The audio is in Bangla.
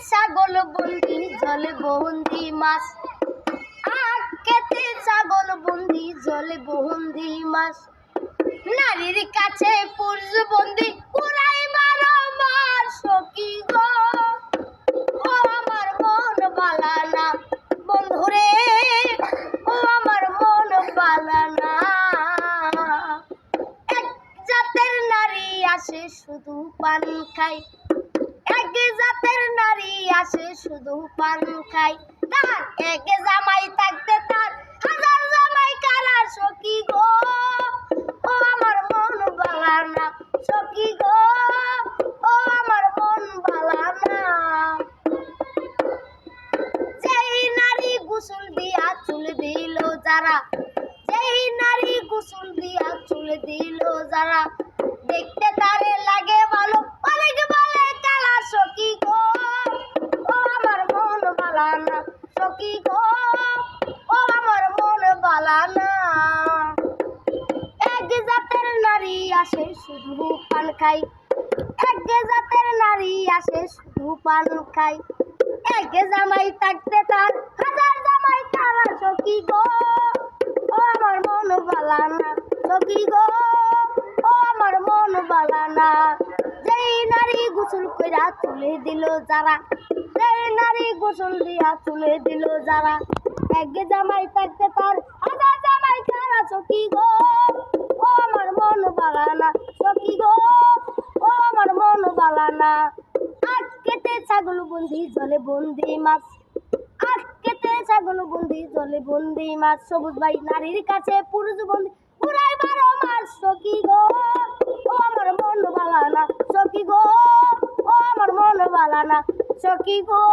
ছাগল বন্দি জলে বন্দি মাছ, আখেতে ছাগল বন্দি জলে বন্দি মাছ, নারীর কাছে পুরুষ বন্দি উড়াই বারো মাস। সখী গো ও আমার মন বালা না বন্ধুরে, ও আমার মন বালা না। এক জাতের নারী আসে শুধু পান খায়, এক জাতের নারী আসে শুধু পান খায়, তার এক জামাই থাকতে তার হাজার জামাই কারা। সখী গো ও আমার মন বালা না, সখী গো ও আমার মন বালা না। যেই নারী গোসল দিয়া চুল দিল যারা, যেই নারী গোসল দিয়া চুল দিল যারা, দেখতে তারে লাগে ভালো অনেক বলে কালা। সখী গো ও আমার মন বালা না, সখী গো ও আমার মন বালা না। এক জাতের নারী আসে শুধু পান খায়, এক জাতের নারী আসে শুধু পান খায়, এক জামাই থাকতে তার হাজার জামাই কারা। সখী গো ও আমার মন বালা না, সখী গো ও আমার মন বালা না। যেই নারী গোসল কইরা তুলে দিল যারা, যেই নারী গোসল দিয়া তুলে দিল যারা, এক জামাই থাকতে তার হাজার জামাই কারা। সখী গো ও আমার মন বালা না, সখী গো ও আমার মন বালা না। আখেতে ছাগল বন্দি জলে বন্দি মাছ, আখেতে ছাগল বন্দি জলে বন্দি মাছ, সবুজ ভাই নারীর কাছে পুরুষ বন্দি উড়াই বারো মাস। সখী গো ও আমার মন বালা না, সখী গো ও আমার মন বালা না, সখী গো।